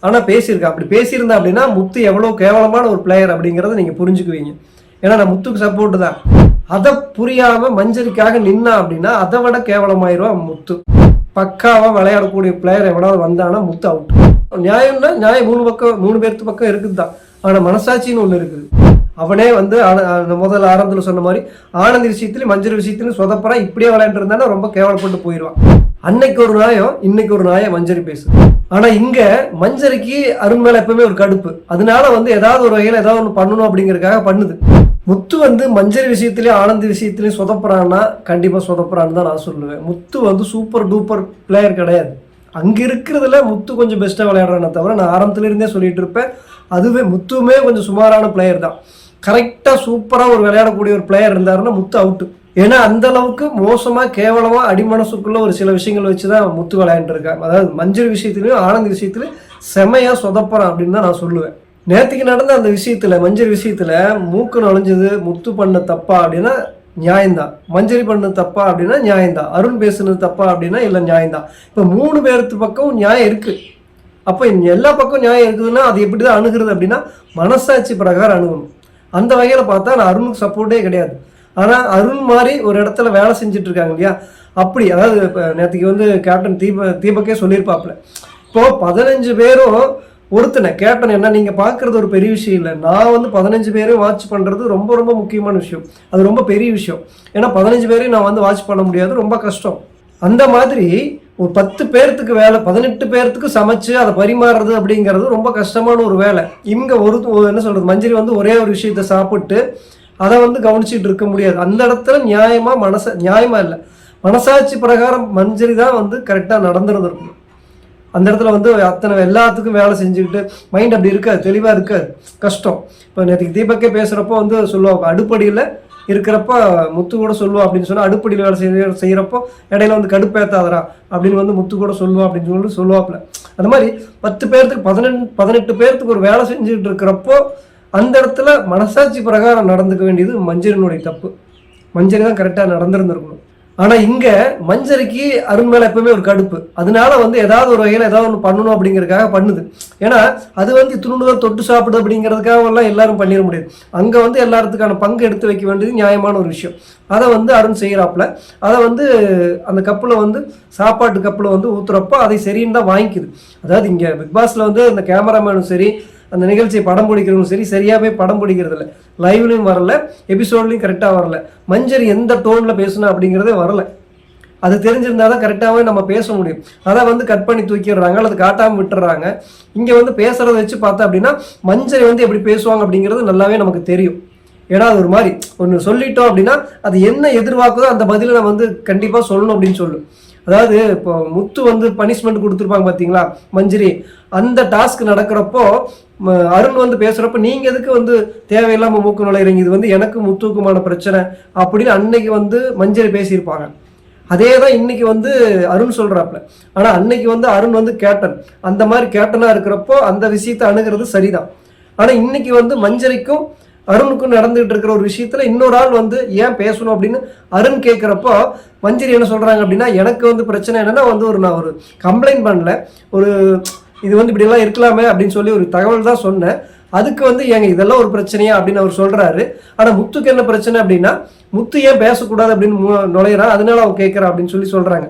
ஆனால் பேசியிருக்கேன். அப்படி பேசியிருந்தேன் அப்படின்னா முத்து எவ்வளோ கேவலமான ஒரு பிளேயர் அப்படிங்கிறத நீங்கள் புரிஞ்சுக்குவீங்க. ஏன்னா நான் முத்துக்கு சப்போர்ட்டு தான். அதை புரியாமல் மஞ்சரிக்காக நின்னா அப்படின்னா அதை விட கேவலமாயிருவான் முத்து. பக்காவாக விளையாடக்கூடிய பிளேயர் எவனாவது வந்தானா முத்து அவுட். நியாயம்னா நியாயம் மூணு பேர்த்து பக்கம் இருக்குது தான். ஆனால் மனசாட்சின்னு ஒன்று இருக்குது. அவனே வந்து முதல்ல ஆரம்பத்தில் சொன்ன மாதிரி ஆனந்த் விஷயத்துலையும் மஞ்சள் விஷயத்துலையும் சொதப்பறான். இப்படியே விளையாண்டுருந்தானா ரொம்ப கேவலப்பட்டு போயிடுவான். அன்னைக்கு ஒரு நியாயம், இன்னைக்கு ஒரு நியாயம் மஞ்சரி பேசு. ஆனா இங்க மஞ்சரிக்கு அருண் மேல எப்பவுமே ஒரு கடுப்பு. அதனால வந்து ஏதாவது ஒரு வகையில ஏதாவது ஒன்று பண்ணணும் அப்படிங்கறதுக்காக பண்ணுது. முத்து வந்து மஞ்சரி விஷயத்திலயும் ஆனந்த் விஷயத்திலயும் சொதப்புறான்னா கண்டிப்பா சொதப்புறான்னு தான் நான் சொல்லுவேன். முத்து வந்து சூப்பர் டூப்பர் பிளேயர் கிடையாது. அங்க இருக்கிறதுல முத்து கொஞ்சம் பெஸ்டா விளையாடுறானே தவிர, நான் ஆரம்பத்துல இருந்தே சொல்லிட்டு இருப்பேன், அதுவே முத்துமே கொஞ்சம் சுமாரான பிளேயர் தான். கரெக்டா சூப்பரா ஒரு விளையாடக்கூடிய ஒரு பிளேயர் இருந்தாருன்னா முத்து அவுட்டு. ஏன்னா அந்த அளவுக்கு மோசமா கேவலமா அடிமனசுக்குள்ள ஒரு சில விஷயங்கள் வச்சுதான் முத்து விளையாண்டுருக்காங்க. அதாவது மஞ்சள் விஷயத்திலையும் ஆனந்த் விஷயத்திலையும் செமையா சொதப்புறான் அப்படின்னு தான் நான் சொல்லுவேன். நேற்றுக்கு நடந்த அந்த விஷயத்துல மஞ்சள் விஷயத்துல மூக்கு நுழைஞ்சது முத்து பண்ண தப்பா அப்படின்னா நியாயம்தான். மஞ்சரி பண்ண தப்பா அப்படின்னா நியாயம்தான். அருண் பேசுனது தப்பா அப்படின்னா இல்லை நியாயம்தான். இப்போ 3 பேருக்கு பக்கம் நியாயம் இருக்கு. அப்போ எல்லா பக்கம் நியாயம் இருக்குதுன்னா அது எப்படிதான் அணுகிறது அப்படின்னா மனசாட்சி பிரகாரம் அணுகணும். அந்த வகையில் பார்த்தா நான் அருணுக்கு சப்போர்ட்டே கிடையாது. ஆனால் அருண் மாதிரி ஒரு இடத்துல வேலை செஞ்சுட்டு இருக்காங்க இல்லையா, அப்படி அதாவது இப்போ நேற்றுக்கு வந்து கேப்டன் தீபக்கே சொல்லியிருப்பாப்புல, இப்போ 15 பேரும் ஒருத்தனை கேப்டன் என்ன நீங்கள் பார்க்குறது ஒரு பெரிய விஷயம் இல்லை. நான் வந்து 15 பேரையும் வாட்ச் பண்ணுறது ரொம்ப ரொம்ப முக்கியமான விஷயம். அது ரொம்ப பெரிய விஷயம். ஏன்னா 15 பேரையும் நான் வந்து வாட்ச் பண்ண முடியாது, ரொம்ப கஷ்டம். அந்த மாதிரி ஒரு 10 பேர்த்துக்கு வேலை 18 பேர்த்துக்கு சமைச்சு அதை பரிமாறுறது அப்படிங்கிறது ரொம்ப கஷ்டமான ஒரு வேலை. இவங்க என்ன சொல்கிறது, மஞ்சரி வந்து ஒரே ஒரு விஷயத்த சாப்பிட்டு அதை வந்து கவனிச்சுட்டு இருக்க முடியாது. அந்த இடத்துல நியாயமா இல்லை, மனசாட்சி பிரகாரம் மஞ்சரி தான் வந்து கரெக்டாக நடந்துருந்துருக்கணும். அந்த இடத்துல வந்து அத்தனை எல்லாத்துக்கும் வேலை செஞ்சுக்கிட்டு மைண்ட் அப்படி இருக்காது, தெளிவாக இருக்காது, கஷ்டம். இப்போ நேற்றுக்கு தீபக்கே பேசுகிறப்போ வந்து சொல்லுவாங்க, அடுப்படியில் இருக்கிறப்ப முத்து கூட சொல்லுவா அப்படின்னு சொன்னால் அடுப்படியில் வேலை செய்கிறப்போ இடையில வந்து கடுப்பேத்தாதரா அப்படின்னு வந்து முத்து கூட சொல்லுவா அப்படின்னு சொல்லுவாப்புல. அந்த மாதிரி 10 பேர்த்துக்கு 18 பேர்த்துக்கு ஒரு வேலை செஞ்சுட்டு இருக்கிறப்போ அந்த இடத்துல மனசாட்சி பிரகாரம் நடந்துக்க வேண்டியது மஞ்சரினுடைய தப்பு. மஞ்சரி தான் கரெக்டாக நடந்திருந்திருக்கணும். ஆனால் இங்கே மஞ்சரிக்கு அருண் மேலே எப்பவுமே ஒரு கடுப்பு. அதனால வந்து ஏதாவது ஒரு வகையில் ஏதாவது ஒன்று பண்ணணும் அப்படிங்கிறதுக்காக பண்ணுது. ஏன்னா அது வந்து துணுதான் தொட்டு சாப்பிடு அப்படிங்கிறதுக்காக எல்லாம் எல்லாரும் பண்ணிட முடியாது. அங்கே வந்து எல்லாத்துக்கான பங்கு எடுத்து வைக்க வேண்டியது நியாயமான ஒரு விஷயம். அதை வந்து அருண் செய்கிறாப்புல. அதை வந்து அந்த கப்பில் வந்து சாப்பாட்டு கப்பில் வந்து ஊற்றுறப்போ அதை சரின்னு தான் வாங்கிக்குது. அதாவது இங்கே பிக் பாஸில் வந்து அந்த கேமராமேனும் சரி அந்த நிகழ்ச்சியை படம் பிடிக்கிறவங்க சரி சரியாகவே படம் பிடிக்கிறது இல்லை. லைவ்லையும் வரல, எபிசோட்லையும் கரெக்டாக வரல. மஞ்சரி எந்த டோனில் பேசணும் அப்படிங்கிறதே வரல. அது தெரிஞ்சிருந்தா தான் கரெக்டாகவே நம்ம பேச முடியும். அதை வந்து கட் பண்ணி தூக்கிடுறாங்க அல்லது காட்டாமல் விட்டுறாங்க. இங்கே வந்து பேசுகிறத வச்சு பார்த்தா அப்படின்னா மஞ்சரி வந்து எப்படி பேசுவாங்க அப்படிங்கிறது நல்லாவே நமக்கு தெரியும். ஏன்னா அது ஒரு மாதிரி ஒன்று சொல்லிட்டோம் அப்படின்னா அது என்ன எதிர்பார்க்குதோ அந்த பதிலை நம்ம வந்து கண்டிப்பாக சொல்லணும் அப்படின்னு சொல்லும். அதாவது இப்போ முத்து வந்து பனிஷ்மெண்ட் கொடுத்துருப்பாங்க பார்த்தீங்களா மஞ்சரி, அந்த டாஸ்க் நடக்கிறப்போ அருண் வந்து பேசுகிறப்ப நீங்கள் எதுக்கு வந்து தேவையில்லாமல் மூக்கு நுழையிறீங்க, இது வந்து எனக்கு முத்துக்குமான பிரச்சனை அப்படின்னு அன்னைக்கு வந்து மஞ்சரி பேசியிருப்பாங்க. அதே தான் இன்னைக்கு வந்து அருண் சொல்கிறாப்புல. ஆனால் அன்னைக்கு வந்து அருண் வந்து கேப்டன், அந்த மாதிரி கேப்டனாக இருக்கிறப்போ அந்த விஷயத்தை அணுகிறது சரிதான். ஆனால் இன்னைக்கு வந்து மஞ்சரிக்கும் அருணுக்கும் நடந்துகிட்டு இருக்கிற ஒரு விஷயத்துல இன்னொரு ஆள் வந்து ஏன் பேசணும் அப்படின்னு அருண் கேட்குறப்போ மஞ்சரி என்ன சொல்றாங்க அப்படின்னா, எனக்கு வந்து பிரச்சனை என்னன்னா வந்து நான் ஒரு கம்ப்ளைண்ட் பண்ணல, ஒரு இது வந்து இப்படிலாம் இருக்கலாமே அப்படின்னு சொல்லி ஒரு தகவல் தான் சொன்னேன், அதுக்கு வந்து ஏங்க இதெல்லாம் ஒரு பிரச்சனையா அப்படின்னு அவர் சொல்றாரு. ஆனா முத்துக்கு என்ன பிரச்சனை அப்படின்னா முத்து ஏன் பேசக்கூடாது அப்படின்னு நுழையிறான், அதனால அவன் கேட்கறான் அப்படின்னு சொல்லி சொல்றாங்க.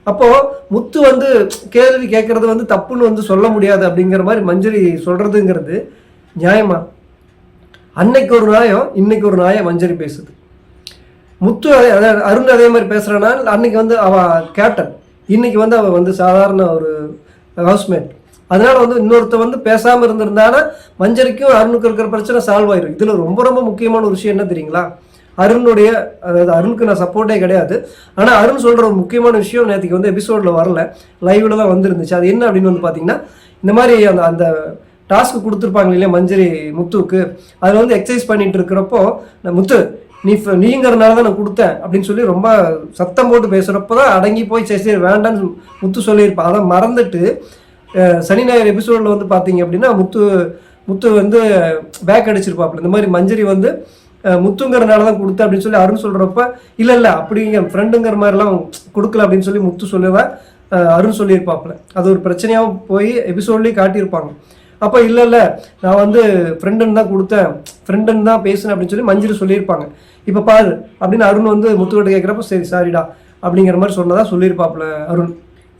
அப்போ முத்து வந்து கேள்வி கேட்கறது வந்து தப்புன்னு வந்து சொல்ல முடியாது அப்படிங்கிற மாதிரி மஞ்சரி சொல்றதுங்கிறது நியாயமா? அன்னைக்கு ஒரு நியாயம், இன்னைக்கு ஒரு நியாயம் மஞ்சரி பேசுது. முத்து அருண் அதே மாதிரி பேசுறனா, அன்னைக்கு வந்து அவ கேப்டன், இன்னைக்கு வந்து அவ வந்து சாதாரண ஒரு ஹவுஸ்மேட். அதனால வந்து இன்னொருத்த வந்து பேசாம இருந்திருந்தானா மஞ்சரிக்கும் அருணுக்கு இருக்கிற பிரச்சனை சால்வ் ஆயிரும். இதுல ரொம்ப ரொம்ப முக்கியமான ஒரு விஷயம் என்ன தெரியுங்களா, அருணுடைய அதாவது அருணுக்கு நான் சப்போர்ட்டே கிடையாது. ஆனா அருண் சொல்ற ஒரு முக்கியமான விஷயம் நேற்றுக்கு வந்து எபிசோட்ல வரல, லைவ்ல தான் வந்துருந்துச்சு. அது என்ன அப்படின்னு வந்து பாத்தீங்கன்னா, இந்த மாதிரி அந்த டாஸ்க் கொடுத்துருப்பாங்க இல்லையா மஞ்சரி முத்துவுக்கு, அதில் வந்து எக்ஸசைஸ் பண்ணிட்டு இருக்கிறப்போ முத்து நீங்கிறதுனால தான் நான் கொடுத்தேன் அப்படின்னு சொல்லி ரொம்ப சத்தம் போட்டு பேசுகிறப்போ தான் அடங்கி போய் சரி வேண்டான்னு முத்து சொல்லியிருப்பான். அதை மறந்துட்டு சனி ஞாயிறு எபிசோடில் வந்து பார்த்தீங்க அப்படின்னா முத்து வந்து பேக் அடிச்சிருப்பாப்புல. இந்த மாதிரி மஞ்சரி வந்து முத்துங்கிறதுனால தான் கொடுத்தேன் அப்படின்னு சொல்லி அருண் சொல்கிறப்ப இல்லை அப்படிங்க ஃப்ரெண்டுங்கிற மாதிரிலாம் கொடுக்கல அப்படின்னு சொல்லி முத்து சொல்லுவேன். அருண் சொல்லியிருப்பாப்புல. அது ஒரு பிரச்சனையாகவும் போய் எபிசோட்லேயும் காட்டியிருப்பாங்க. அப்போ இல்லை நான் வந்து ஃப்ரெண்டுன்னு தான் கொடுத்தேன், ஃப்ரெண்டுன்னு தான் பேசுனேன் அப்படின்னு சொல்லி மஞ்சரி சொல்லியிருப்பாங்க. இப்போ பாரு அப்படின்னு அருண் வந்து முத்துக்கிட்ட கேட்குறப்ப சரி சாரிடா அப்படிங்கிற மாதிரி சொன்னதா சொல்லியிருப்பாப்புல அருண்.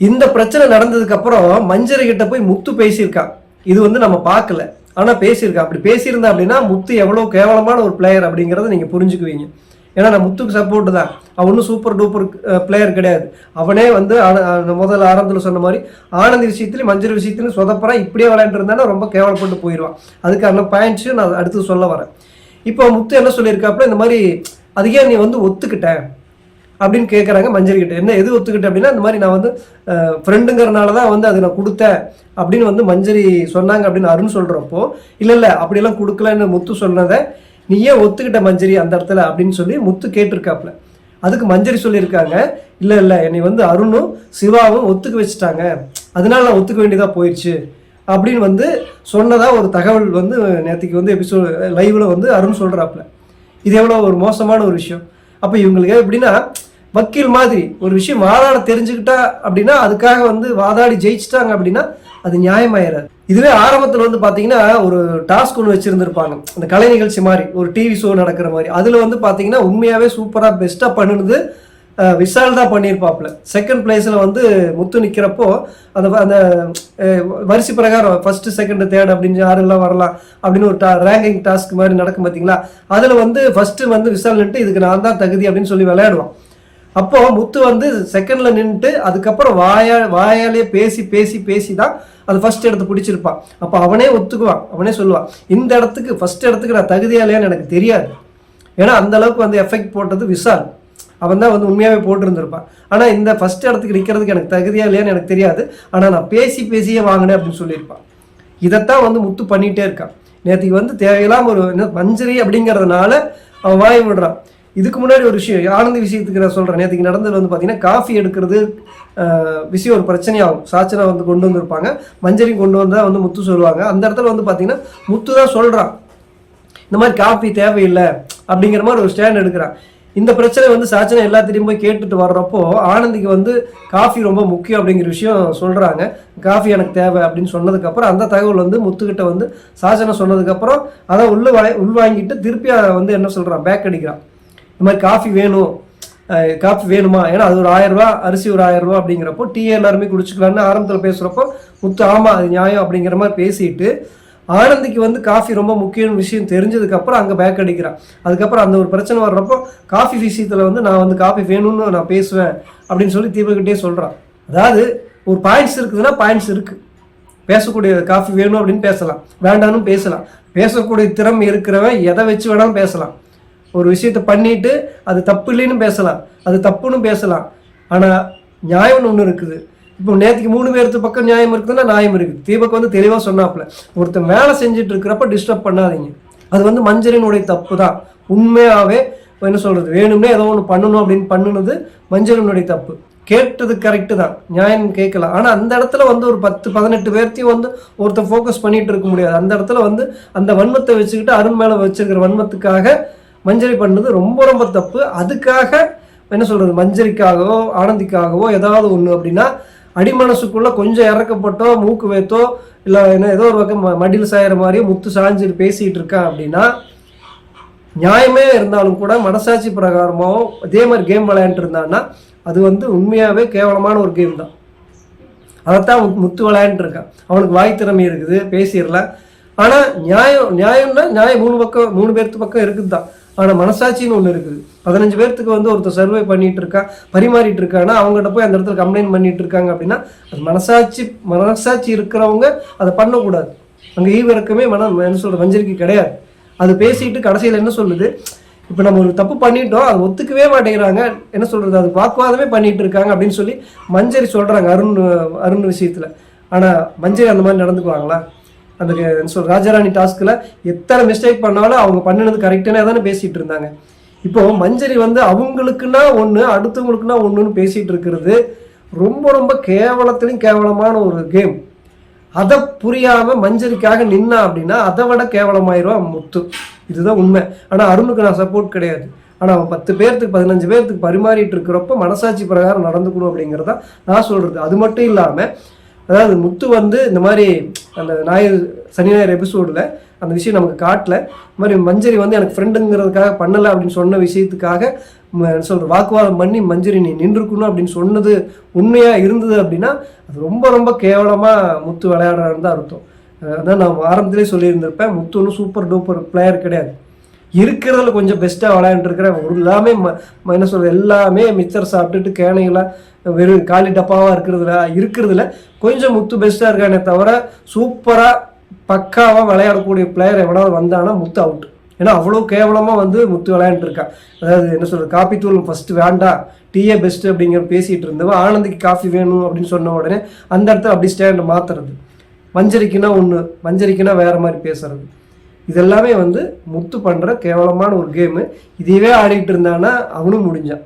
இந்த பிரச்சனை நடந்ததுக்கப்புறம் மஞ்சரி கிட்ட போய் முத்து பேசியிருக்கா. இது வந்து நம்ம பார்க்கல, ஆனால் பேசியிருக்கா. அப்படி பேசியிருந்தா அப்படின்னா முத்து எவ்வளோ கேவலமான ஒரு பிளேயர் அப்படிங்கிறத நீங்கள் புரிஞ்சுக்குவீங்க. ஏன்னா நான் முத்துக்கு சப்போர்ட்டு தான். அவன் ஒன்றும் சூப்பர் டூப்பர் பிளேயர் கிடையாது. அவனே வந்து முதல்ல ஆரம்பத்தில் சொன்ன மாதிரி ஆனந்த் விஷயத்துலையும் மஞ்சள் விஷயத்துலையும் சொதப்பறான். இப்படியே விளையாண்டுருந்தானா ரொம்ப கேவலப்பட்டு போயிடுவான். அதுக்கான பாயிண்ட்ஸும் நான் அடுத்து சொல்ல வரேன். இப்போ முத்து என்ன சொல்லியிருக்காப்புல, இந்த மாதிரி அதுக்கே நீ வந்து ஒத்துக்கிட்ட அப்படின்னு கேட்குறாங்க மஞ்சள் கிட்ட. என்ன எது ஒத்துக்கிட்டேன் அப்படின்னா, இந்த மாதிரி நான் வந்து ஃப்ரெண்டுங்கிறனால தான் வந்து அதை நான் கொடுத்தேன் அப்படின்னு வந்து மஞ்சரி சொன்னாங்க அப்படின்னு அருண் சொல்கிறப்போ, இல்லை அப்படியெல்லாம் கொடுக்கலன்னு முத்து சொன்னதை நீ ஏன் ஒத்துக்கிட்ட மஞ்சரி அந்த இடத்துல அப்படின்னு சொல்லி முத்து கேட்டிருக்காப்புல. அதுக்கு மஞ்சரி சொல்லியிருக்காங்க, இல்லை என்னை வந்து அருணும் சிவாவும் ஒத்துக்க வச்சுட்டாங்க, அதனால நான் ஒத்துக்க வேண்டியதாக போயிடுச்சு அப்படின்னு வந்து சொன்னதா ஒரு தகவல் வந்து நேற்றுக்கு வந்து எபிசோட் லைவில் வந்து அருண் சொல்கிறாப்புல. இது எவ்வளோ ஒரு மோசமான ஒரு விஷயம். அப்போ இவங்களுக்கு எப்படின்னா வக்கீல் மாதிரி ஒரு விஷயம் வாதாட தெரிஞ்சுக்கிட்டா அப்படின்னா அதுக்காக வந்து வாதாடி ஜெயிச்சிட்டாங்க அப்படின்னா அது நியாயமாயிடாது. இதுவே ஆரம்பத்தில் வந்து பார்த்தீங்கன்னா ஒரு டாஸ்க் ஒன்று வச்சுருந்துருப்பாங்க, அந்த கலை நிகழ்ச்சி மாதிரி ஒரு டிவி ஷோ நடக்கிற மாதிரி. அதில் வந்து பார்த்தீங்கன்னா உண்மையாகவே சூப்பராக பெஸ்ட்டாக பண்ணுனது விஷால் தான் பண்ணியிருப்பாப்புல. செகண்ட் பிளேஸில் வந்து முத்து நிற்கிறப்போ அந்த அந்த வரிசை பிரகாரம் ஃபர்ஸ்ட் செகண்ட் தேர்ட் அப்படின்னு யாரெல்லாம் வரலாம் அப்படின்னு ஒரு ரேங்கிங் டாஸ்க் மாதிரி நடக்கும் பார்த்தீங்களா. அதில் வந்து ஃபர்ஸ்ட்டு வந்து விஷால் நின்று இதுக்கு நான் தான் தகுதி அப்படின்னு சொல்லி விளையாடுவான். அப்போ முத்து வந்து செகண்ட்ல நின்றுட்டு அதுக்கப்புறம் வாயாலே பேசி பேசி பேசி தான் அது ஃபர்ஸ்ட் இடத்த பிடிச்சிருப்பான். அப்போ அவனே ஒத்துக்குவான், அவனே சொல்லுவான் இந்த இடத்துக்கு ஃபர்ஸ்ட் இடத்துக்கு நான் தகுதியாலையான்னு எனக்கு தெரியாது. ஏன்னா அந்த அளவுக்கு வந்து எஃபெக்ட் போட்டது விஷால், அவன் தான் வந்து உண்மையாகவே போட்டிருந்திருப்பான். ஆனால் இந்த ஃபர்ஸ்ட் இடத்துக்கு நிற்கிறதுக்கு எனக்கு தகுதியா இல்லையான்னு எனக்கு தெரியாது, ஆனால் நான் பேசி பேசியே வாங்கினேன் அப்படின்னு சொல்லியிருப்பான். இதைத்தான் வந்து முத்து பண்ணிகிட்டே இருக்கான். நேற்றுக்கு வந்து தேவையில்லாமல் ஒரு மஞ்சரி அப்படிங்கிறதுனால அவன் வாய் விடுறான். இதுக்கு முன்னாடி ஒரு விஷயம் ஆனந்த் விஷயத்துக்கு நான் சொல்கிறேன். நேற்றுக்கு நடந்தது வந்து பார்த்தீங்கன்னா காஃபி எடுக்கிறது விஷயம் ஒரு பிரச்சனையாகும். சாச்சனா வந்து கொண்டு வந்திருப்பாங்க, மஞ்சரி கொண்டு வந்தால் வந்து முத்து சொல்லுவாங்க. அந்த இடத்துல வந்து பார்த்தீங்கன்னா முத்து தான் சொல்கிறான் இந்த மாதிரி காஃபி தேவையில்லை அப்படிங்கிற மாதிரி ஒரு ஸ்டாண்ட் எடுக்கிறான். இந்த பிரச்சனை வந்து சாச்சனா எல்லாத்திலையும் போய் கேட்டுட்டு வர்றப்போ ஆனந்திக்கு வந்து காஃபி ரொம்ப முக்கியம் அப்படிங்கிற விஷயம் சொல்கிறாங்க. காஃபி எனக்கு தேவை அப்படின்னு சொன்னதுக்கப்புறம் அந்த தகவல் வந்து முத்துக்கிட்ட வந்து சாச்சனா சொன்னதுக்கப்புறம் அதை உள்வாங்கிட்டு திருப்பி அதை வந்து என்ன சொல்கிறான், பேக் அடிக்கிறான். இந்த மாதிரி காஃபி வேணும், காஃபி வேணுமா, ஏன்னா அது ஒரு 1000 ரூபா, அரிசி ஒரு 1000 ரூபா அப்படிங்கிறப்போ டீ எல்லாருமே குடிச்சுக்கலான்னு ஆரம்பத்தில் பேசுகிறப்போ முத்து ஆமாம் அது நியாயம் அப்படிங்கிற மாதிரி பேசிட்டு ஆனந்திக்கு வந்து காஃபி ரொம்ப முக்கியமான விஷயம் தெரிஞ்சதுக்கப்புறம் அங்கே பேக் அடிக்கிறான். அதுக்கப்புறம் அந்த ஒரு பிரச்சனை வர்றப்போ காஃபி விஷயத்தில் வந்து நான் வந்து காஃபி வேணும்னு நான் பேசுவேன் அப்படின்னு சொல்லி தீபக்கிட்டே சொல்கிறான். அதாவது ஒரு பாயிண்ட்ஸ் இருக்குதுன்னா பாயிண்ட்ஸ் இருக்குது, பேசக்கூடிய காஃபி வேணும் அப்படின்னு பேசலாம், வேண்டான்னு பேசலாம். பேசக்கூடிய திறமை இருக்கிறவன் எதை வச்சு வேணாலும் பேசலாம். ஒரு விஷயத்தை பண்ணிட்டு அது தப்பு இல்லைன்னு பேசலாம், அது தப்புன்னு பேசலாம். ஆனால் நியாயம்னு ஒன்று இருக்குது. இப்போ நேற்றுக்கு 3 பேருக்கு பக்கம் நியாயம் இருக்குதுன்னா நியாயம் இருக்குது. தீபக் வந்து தெளிவாக சொன்னாப்புல, ஒருத்தன் வேலை செஞ்சுட்டு இருக்கிறப்ப டிஸ்டர்ப் பண்ணாதீங்க, அது வந்து மஞ்சளினுடைய தப்பு தான். உண்மையாகவே என்ன சொல்கிறது, வேணும்னே ஏதோ ஒன்று பண்ணணும் அப்படின்னு பண்ணுனது மஞ்சளினுடைய தப்பு. கேட்டது கரெக்டு தான், நியாயம் கேட்கலாம். ஆனால் அந்த இடத்துல வந்து ஒரு 10-18 பேர்த்தையும் வந்து ஒருத்தர் ஃபோக்கஸ் பண்ணிட்டு இருக்க முடியாது. அந்த இடத்துல வந்து அந்த வன்மத்தை வச்சுக்கிட்டு அருண் மேலே வச்சுருக்கிற வன்மத்துக்காக மஞ்சரி பண்ணது ரொம்ப ரொம்ப தப்பு. அதுக்காக என்ன சொல்கிறது, மஞ்சரிக்காகவோ ஆனந்திக்காகவோ ஏதாவது ஒன்று அப்படின்னா அடிமனசுக்குள்ளே கொஞ்சம் இறக்கப்பட்டோ மூக்கு வைத்தோ இல்லை என்ன ஏதோ ஒரு பக்கம் மடியில் சாயிற மாதிரியோ முத்து சாஞ்சிட்டு பேசிகிட்டு இருக்கான் அப்படின்னா நியாயமே இருந்தாலும் கூட மனசாட்சி பிரகாரமோ அதே மாதிரி கேம் விளையாண்டு இருந்தான்னா அது வந்து உண்மையாகவே கேவலமான ஒரு கேம் தான். அதைத்தான் முத்து விளையாண்டுருக்கான். அவனுக்கு வாய் திறமை இருக்குது, பேசிடலாம். ஆனால் நியாயம்னா நியாயம் 3 பேர்த்து பக்கம் இருக்குது தான். ஆனால் மனசாட்சின்னு ஒன்று இருக்குது. 15 பேர்த்துக்கு வந்து ஒருத்தர் சர்வே பண்ணிட்டு இருக்கான், பரிமாறிட்டு இருக்காங்கன்னா அவங்ககிட்ட போய் அந்த இடத்துல கம்ப்ளைண்ட் பண்ணிட்டு இருக்காங்க அப்படின்னா அது மனசாட்சி இருக்கிறவங்க அதை பண்ணக்கூடாது. அங்கே ஈவிரக்கமே என்ன சொல்கிறது மஞ்சரிக்கு கிடையாது. அது பேசிட்டு கடைசியில் என்ன சொல்லுது, இப்போ நம்ம ஒரு தப்பு பண்ணிட்டோம் அதை ஒத்துக்கவே மாட்டேங்கிறாங்க, என்ன சொல்கிறது அது வாக்குவாதமே பண்ணிட்டு இருக்காங்க அப்படின்னு சொல்லி மஞ்சரி சொல்கிறாங்க அருண் விஷயத்தில். ஆனால் மஞ்சரி அந்த மாதிரி நடந்துக்குவாங்களா? அந்த ராஜாராணி டாஸ்கில் எத்தனை மிஸ்டேக் பண்ணாலும் அவங்க பண்ணினது கரெக்டானே தானே பேசிகிட்டு இருந்தாங்க. இப்போது மஞ்சரி வந்து அவங்களுக்குன்னா ஒன்று அடுத்தவங்களுக்குன்னா ஒன்றுன்னு பேசிகிட்டு இருக்கிறது ரொம்ப ரொம்ப கேவலத்திலையும் கேவலமான ஒரு கேம். அதை புரியாமல் மஞ்சரிக்காக நின்னா அப்படின்னா அதை விட கேவலமாயிரும் முத்து. இதுதான் உண்மை. ஆனால் அருணுக்கு நான் சப்போர்ட் கிடையாது. ஆனால் அவன் 10 பேர்த்துக்கு 15 பேர்த்துக்கு பரிமாறிட்டு இருக்கிறப்ப மனசாட்சி பிரகாரம் நடந்துக்கணும் அப்படிங்கிறதா நான் சொல்கிறது. அது மட்டும் இல்லாமல் அதாவது முத்து வந்து இந்த மாதிரி அந்த சனி ஞாயிறு எபிசோடில் அந்த விஷயம் நமக்கு காட்டல. இந்த மாதிரி மஞ்சரி வந்து எனக்கு ஃப்ரெண்டுங்கிறதுக்காக பண்ணலை அப்படின்னு சொன்ன விஷயத்துக்காக சொல்கிற வாக்குவாதம் பண்ணி மஞ்சரி நீ நின்றுக்கணும் அப்படின்னு சொன்னது உண்மையாக இருந்தது அப்படின்னா அது ரொம்ப ரொம்ப கேவலமாக முத்து விளையாடுறான்னு தான் அர்த்தம். அதான் நான் ஆரம்பத்திலே சொல்லியிருந்திருப்பேன், முத்து ஒன்றும் சூப்பர் டூப்பர் பிளேயர் கிடையாது. இருக்கிறதுல கொஞ்சம் பெஸ்ட்டாக விளையாண்டுருக்கிறேன். எல்லாமே என்ன சொல்கிறது, எல்லாமே மிச்சர் சாப்பிட்டுட்டு கேனைகளாக வெறும் காலி டப்பாவாக இருக்கிறதுல கொஞ்சம் முத்து பெஸ்ட்டாக இருக்கானே தவிர சூப்பராக பக்காவாக விளையாடக்கூடிய பிளேயர் எவனாவது வந்தானா முத்து அவுட். ஏன்னா அவ்வளோ கேவலமாக வந்து முத்து விளையாண்டுருக்கான். அதாவது என்ன சொல்கிறது, காப்பி தூள் ஃபஸ்ட்டு வேண்டாம், டீயே பெஸ்ட்டு அப்படிங்கிற பேசிகிட்டு இருந்தவன் ஆனந்திக்கு காஃபி வேணும் அப்படின்னு சொன்ன உடனே அந்த இடத்துல அப்படி ஸ்டாண்டை மாற்றுறது, மஞ்சரிக்குன்னா ஒன்று மஞ்சரிக்குன்னா வேறு மாதிரி பேசுறது, இதெல்லாமே வந்து முத்து பண்ணுற கேவலமான ஒரு கேமு. இதுவே ஆடிட்டு இருந்தானா அவனும் முடிஞ்சான்.